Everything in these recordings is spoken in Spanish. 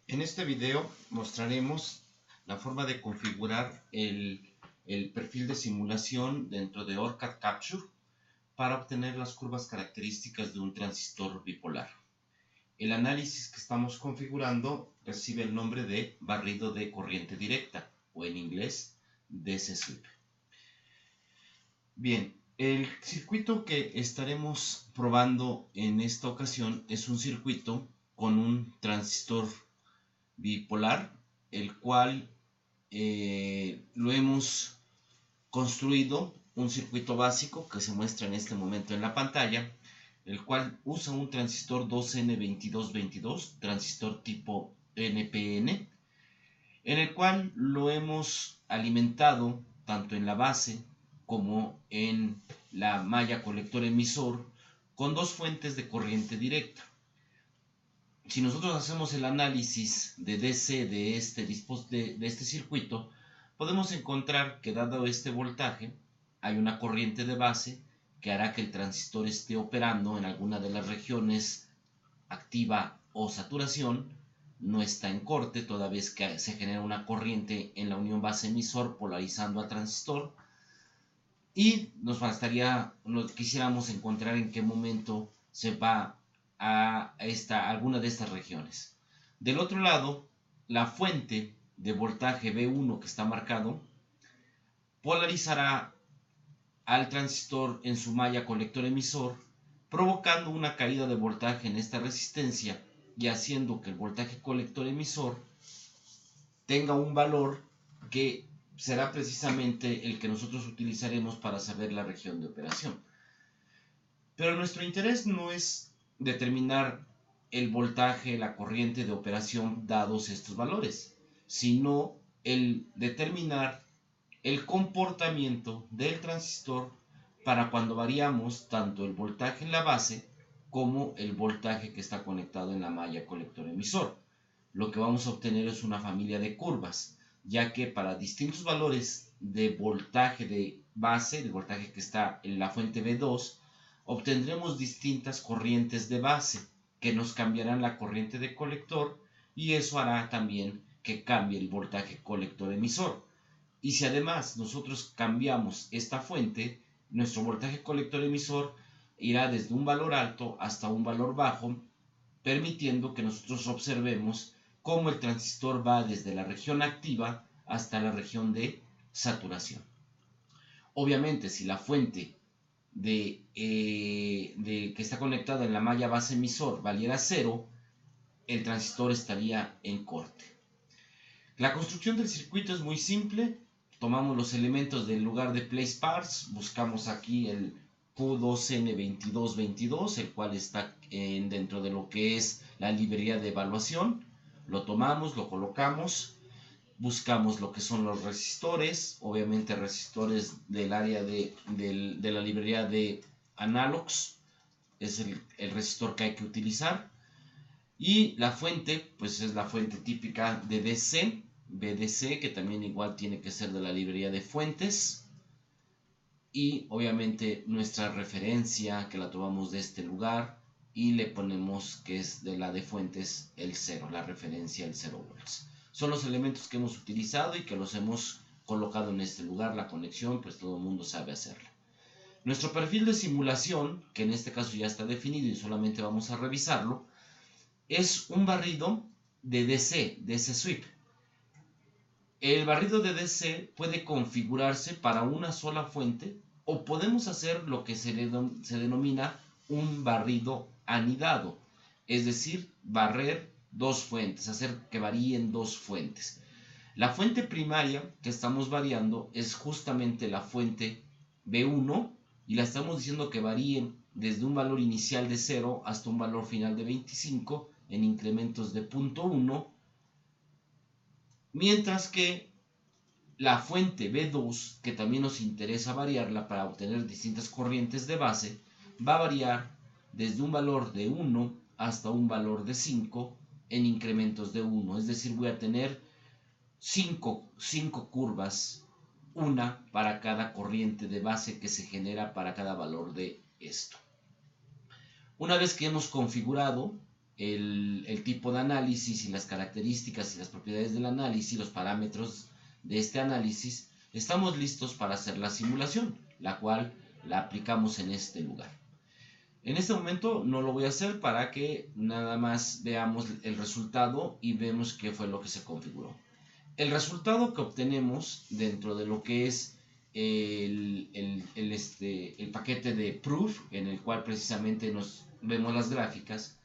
En este video mostraremos la forma de configurar el perfil de simulación dentro de OrCAD Capture para obtener las curvas características de un transistor bipolar. El análisis que estamos configurando recibe el nombre de barrido de corriente directa o en inglés DC Sweep. Bien, el circuito que estaremos probando en esta ocasión es un circuito con un transistor bipolar, el cual lo hemos construido un circuito básico que se muestra en este momento en la pantalla, el cual usa un transistor 2N2222, transistor tipo NPN, en el cual lo hemos alimentado tanto en la base como en la malla colector emisor con dos fuentes de corriente directa. Si nosotros hacemos el análisis de DC de este circuito, podemos encontrar que dado este voltaje, hay una corriente de base que hará que el transistor esté operando en alguna de las regiones activa o saturación, no está en corte, toda vez que se genera una corriente en la unión base-emisor polarizando al transistor, y quisiéramos encontrar en qué momento se va a alguna de estas regiones. Del otro lado, la fuente de voltaje B1 que está marcado polarizará al transistor en su malla colector emisor, provocando una caída de voltaje en esta resistencia y haciendo que el voltaje colector emisor tenga un valor que será precisamente el que nosotros utilizaremos para saber la región de operación. Pero nuestro interés no es determinar el voltaje, la corriente de operación dados estos valores, sino el determinar el comportamiento del transistor para cuando variamos tanto el voltaje en la base como el voltaje que está conectado en la malla colector emisor. Lo que vamos a obtener es una familia de curvas, ya que para distintos valores de voltaje de base, el voltaje que está en la fuente B2, obtendremos distintas corrientes de base que nos cambiarán la corriente de colector, y eso hará también que cambie el voltaje colector emisor. Y si además nosotros cambiamos esta fuente, nuestro voltaje colector emisor irá desde un valor alto hasta un valor bajo, permitiendo que nosotros observemos cómo el transistor va desde la región activa hasta la región de saturación. Obviamente, si la fuente que está conectada en la malla base emisor valiera 0, el transistor estaría en corte. La construcción del circuito es muy simple. Tomamos los elementos del lugar de Place Parts, buscamos aquí el Q2N2222, el cual está dentro de lo que es la librería de evaluación. Lo tomamos, lo colocamos, buscamos lo que son los resistores, obviamente resistores del área de la librería de Analogs, es el resistor que hay que utilizar. Y la fuente, pues es la fuente típica de DC, BDC, que también igual tiene que ser de la librería de fuentes. Y obviamente nuestra referencia, que la tomamos de este lugar, y le ponemos que es de la de fuentes el 0, la referencia el 0 volts. Son los elementos que hemos utilizado y que los hemos colocado en este lugar. La conexión, pues todo el mundo sabe hacerla. Nuestro perfil de simulación, que en este caso ya está definido y solamente vamos a revisarlo, es un barrido de DC Sweep. El barrido de DC puede configurarse para una sola fuente, o podemos hacer lo que se denomina un barrido anidado, es decir, barrer dos fuentes, hacer que varíen dos fuentes. La fuente primaria que estamos variando es justamente la fuente B1, y la estamos diciendo que varíen desde un valor inicial de 0 hasta un valor final de 25 en incrementos de 0.1, mientras que la fuente B2, que también nos interesa variarla para obtener distintas corrientes de base, va a variar desde un valor de 1 hasta un valor de 5 en incrementos de 1, es decir, voy a tener 5 curvas, una para cada corriente de base que se genera para cada valor de esto. Una vez que hemos configurado el tipo de análisis y las características y las propiedades del análisis, los parámetros de este análisis, estamos listos para hacer la simulación, la cual la aplicamos en este lugar. En este momento no lo voy a hacer para que nada más veamos el resultado y vemos qué fue lo que se configuró. El resultado que obtenemos dentro de lo que es el paquete de proof, en el cual precisamente vemos las gráficas,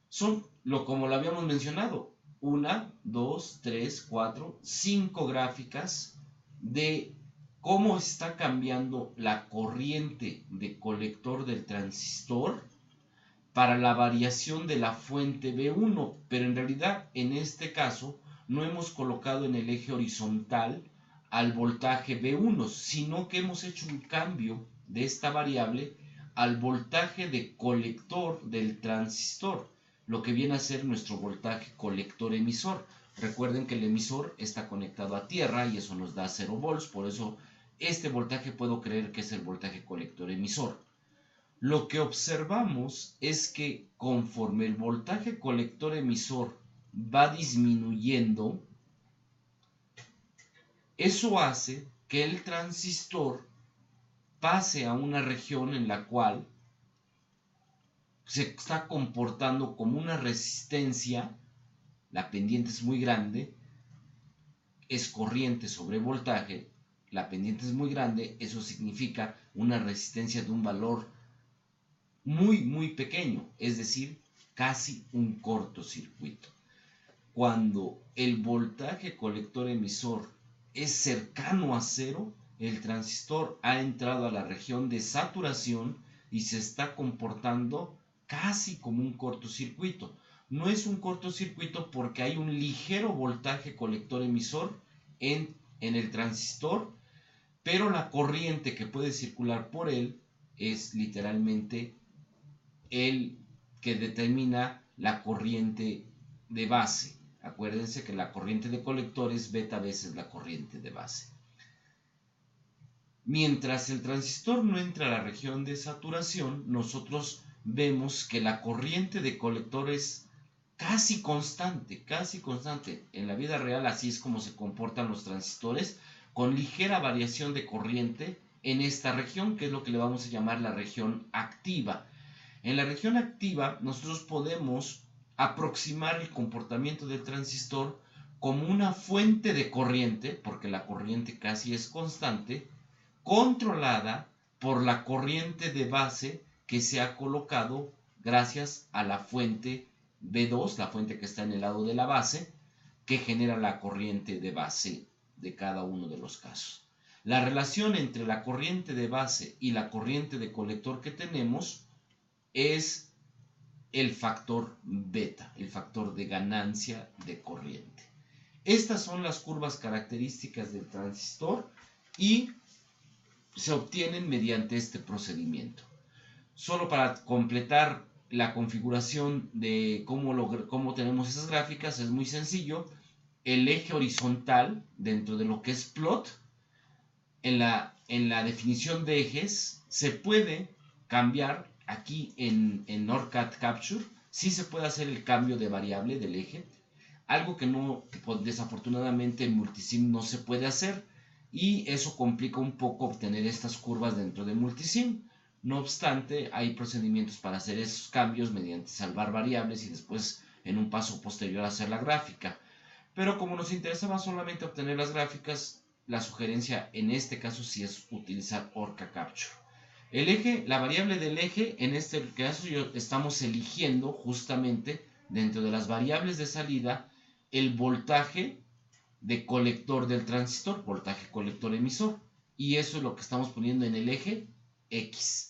son como lo habíamos mencionado, 1, 2, 3, 4, 5 gráficas de cómo está cambiando la corriente de colector del transistor para la variación de la fuente B1, pero en realidad en este caso no hemos colocado en el eje horizontal al voltaje B1, sino que hemos hecho un cambio de esta variable al voltaje de colector del transistor, lo que viene a ser nuestro voltaje colector emisor. Recuerden que el emisor está conectado a tierra y eso nos da 0 volts, por eso este voltaje puedo creer que es el voltaje colector emisor. Lo que observamos es que conforme el voltaje colector emisor va disminuyendo, eso hace que el transistor pase a una región en la cual se está comportando como una resistencia, la pendiente es muy grande, es corriente sobre voltaje, la pendiente es muy grande, eso significa una resistencia de un valor muy pequeño, es decir, casi un cortocircuito. Cuando el voltaje colector emisor es cercano a cero, el transistor ha entrado a la región de saturación y se está comportando casi como un cortocircuito. No es un cortocircuito porque hay un ligero voltaje colector emisor en el transistor, pero la corriente que puede circular por él es literalmente el que determina la corriente de base. Acuérdense que la corriente de colector es beta veces la corriente de base. Mientras el transistor no entra a la región de saturación, nosotros vemos que la corriente de colector es casi constante. En la vida real así es como se comportan los transistores, con ligera variación de corriente en esta región, que es lo que le vamos a llamar la región activa. En la región activa nosotros podemos aproximar el comportamiento del transistor como una fuente de corriente, porque la corriente casi es constante, controlada por la corriente de base que se ha colocado gracias a la fuente B2, la fuente que está en el lado de la base, que genera la corriente de base de cada uno de los casos. La relación entre la corriente de base y la corriente de colector que tenemos es el factor beta, el factor de ganancia de corriente. Estas son las curvas características del transistor y se obtienen mediante este procedimiento. Solo para completar la configuración de cómo tenemos esas gráficas es muy sencillo. El eje horizontal dentro de lo que es plot, en la definición de ejes se puede cambiar aquí en OrCAD Capture, sí se puede hacer el cambio de variable del eje, algo que no, desafortunadamente en Multisim no se puede hacer, y eso complica un poco obtener estas curvas dentro de Multisim. No obstante, hay procedimientos para hacer esos cambios mediante salvar variables y después en un paso posterior hacer la gráfica. Pero como nos interesaba solamente obtener las gráficas, la sugerencia en este caso sí es utilizar OrCAD Capture. El eje, la variable del eje, en este caso estamos eligiendo justamente dentro de las variables de salida el voltaje de colector del transistor, voltaje colector emisor, y eso es lo que estamos poniendo en el eje X,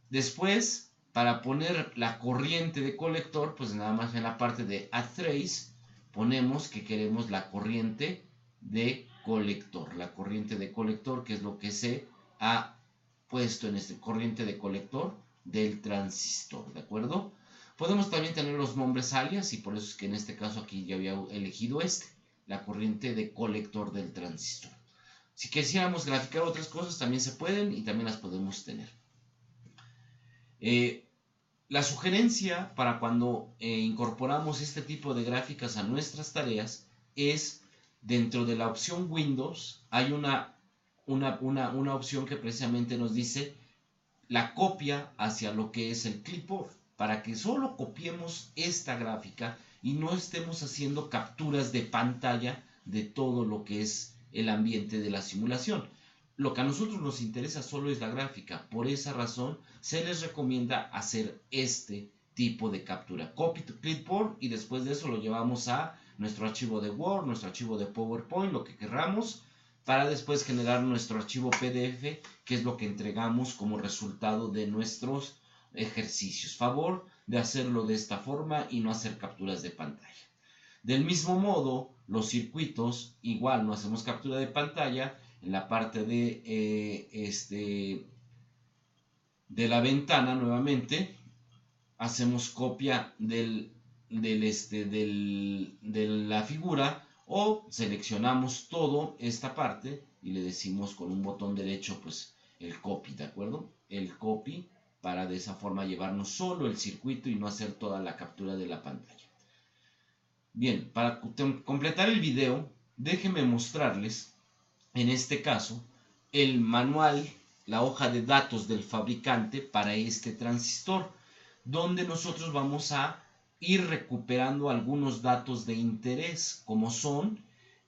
Después, para poner la corriente de colector, pues nada más en la parte de Add Trace ponemos que queremos la corriente de colector, que es lo que se ha puesto en este corriente de colector del transistor, ¿de acuerdo? Podemos también tener los nombres alias y por eso es que en este caso aquí ya había elegido la corriente de colector del transistor. Si quisiéramos graficar otras cosas también se pueden y también las podemos tener. La sugerencia para cuando incorporamos este tipo de gráficas a nuestras tareas es, dentro de la opción Windows, hay una opción que precisamente nos dice la copia hacia lo que es el clipboard, para que solo copiemos esta gráfica y no estemos haciendo capturas de pantalla de todo lo que es el ambiente de la simulación. Lo que a nosotros nos interesa solo es la gráfica. Por esa razón se les recomienda hacer este tipo de captura. Copy to clipboard, y después de eso lo llevamos a nuestro archivo de Word, nuestro archivo de PowerPoint, lo que querramos, para después generar nuestro archivo PDF, que es lo que entregamos como resultado de nuestros ejercicios. Favor de hacerlo de esta forma y no hacer capturas de pantalla. Del mismo modo, los circuitos, igual no hacemos captura de pantalla. En la parte de la ventana, nuevamente, hacemos copia de la figura, o seleccionamos todo esta parte y le decimos con un botón derecho pues el copy, ¿de acuerdo? El copy, para de esa forma llevarnos solo el circuito y no hacer toda la captura de la pantalla. Bien, para completar el video, déjenme mostrarles en este caso el manual, la hoja de datos del fabricante para este transistor, donde nosotros vamos a ir recuperando algunos datos de interés, como son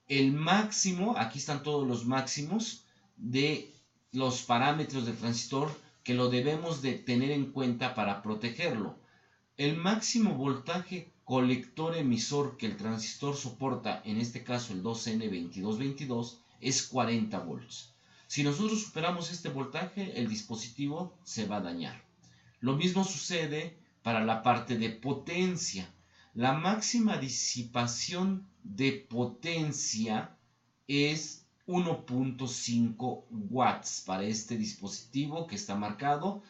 el máximo. Aquí están todos los máximos de los parámetros del transistor que lo debemos de tener en cuenta para protegerlo. El máximo voltaje colector emisor que el transistor soporta, en este caso el 2N2222, es 40 volts. Si nosotros superamos este voltaje, el dispositivo se va a dañar. Lo mismo sucede para la parte de potencia. La máxima disipación de potencia es 1.5 watts para este dispositivo que está marcado,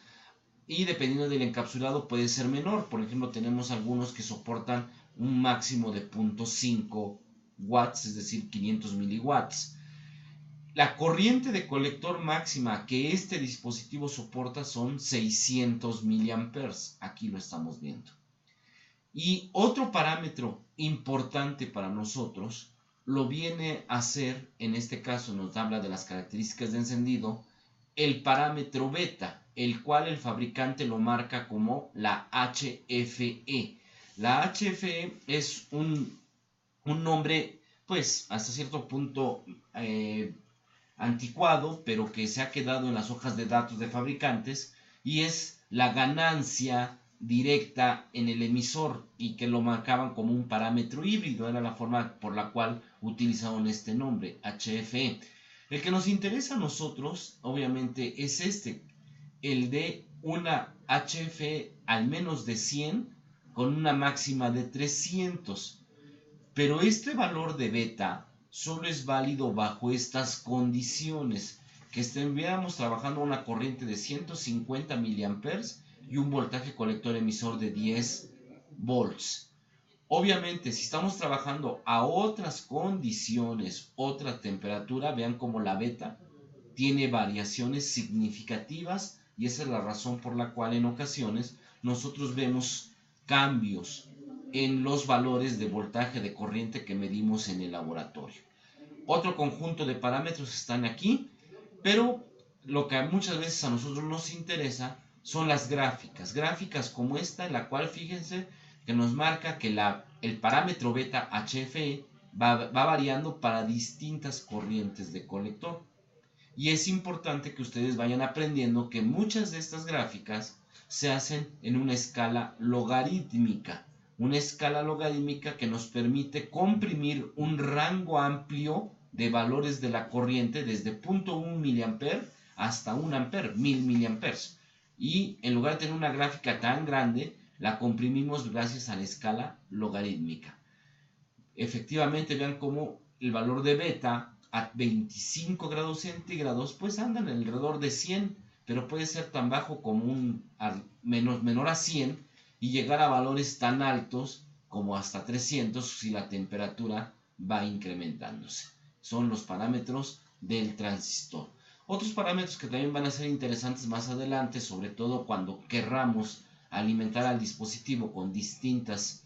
y dependiendo del encapsulado puede ser menor. Por ejemplo, tenemos algunos que soportan un máximo de 0.5 watts, es decir, 500 miliwatts. La corriente de colector máxima que este dispositivo soporta son 600 miliamperes. Aquí lo estamos viendo. Y otro parámetro importante para nosotros lo viene a ser, en este caso nos habla de las características de encendido, el parámetro beta, el cual el fabricante lo marca como la HFE. La HFE es un nombre, pues, hasta cierto punto anticuado, pero que se ha quedado en las hojas de datos de fabricantes, y es la ganancia directa en el emisor, y que lo marcaban como un parámetro híbrido. Era la forma por la cual utilizaron este nombre, HFE. El que nos interesa a nosotros, obviamente, es el de una HFE al menos de 100 con una máxima de 300. Pero este valor de beta solo es válido bajo estas condiciones: que estuviéramos trabajando a una corriente de 150 miliamperes y un voltaje colector emisor de 10 volts. Obviamente, si estamos trabajando a otras condiciones, otra temperatura, vean como la beta tiene variaciones significativas, y esa es la razón por la cual en ocasiones nosotros vemos cambios en los valores de voltaje de corriente que medimos en el laboratorio. Otro conjunto de parámetros están aquí, pero lo que muchas veces a nosotros nos interesa son las gráficas como esta, en la cual fíjense que nos marca que el parámetro beta HFE va variando para distintas corrientes de colector. Y es importante que ustedes vayan aprendiendo que muchas de estas gráficas se hacen en una escala logarítmica. Una escala logarítmica que nos permite comprimir un rango amplio de valores de la corriente desde 0.1 miliamper hasta 1 ampere, 1000 miliamperes. Y en lugar de tener una gráfica tan grande, la comprimimos gracias a la escala logarítmica. Efectivamente, vean cómo el valor de beta a 25 grados centígrados pues andan alrededor de 100, pero puede ser tan bajo como menor a 100, y llegar a valores tan altos como hasta 300 si la temperatura va incrementándose. Son los parámetros del transistor. Otros parámetros que también van a ser interesantes más adelante, sobre todo cuando querramos alimentar al dispositivo con distintas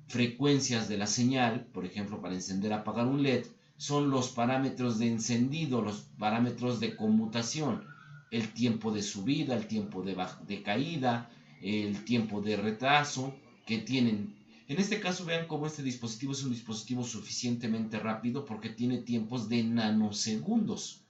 frecuencias de la señal, por ejemplo, para encender o apagar un LED, son los parámetros de encendido, los parámetros de conmutación, el tiempo de subida, el tiempo de caída, el tiempo de retraso que tienen. En este caso vean cómo este dispositivo es un dispositivo suficientemente rápido porque tiene tiempos de nanosegundos.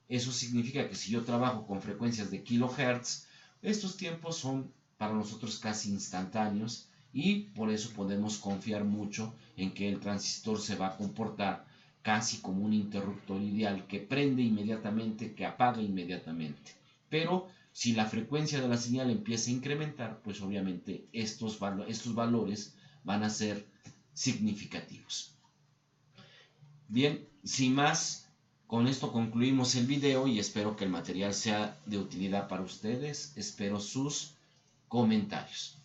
Eso significa que si yo trabajo con frecuencias de kilohertz, estos tiempos son para nosotros casi instantáneos y por eso podemos confiar mucho en que el transistor se va a comportar casi como un interruptor ideal que prende inmediatamente, que apaga inmediatamente. Pero si la frecuencia de la señal empieza a incrementar, pues obviamente estos valores van a ser significativos. Bien, sin más, con esto concluimos el video y espero que el material sea de utilidad para ustedes. Espero sus comentarios.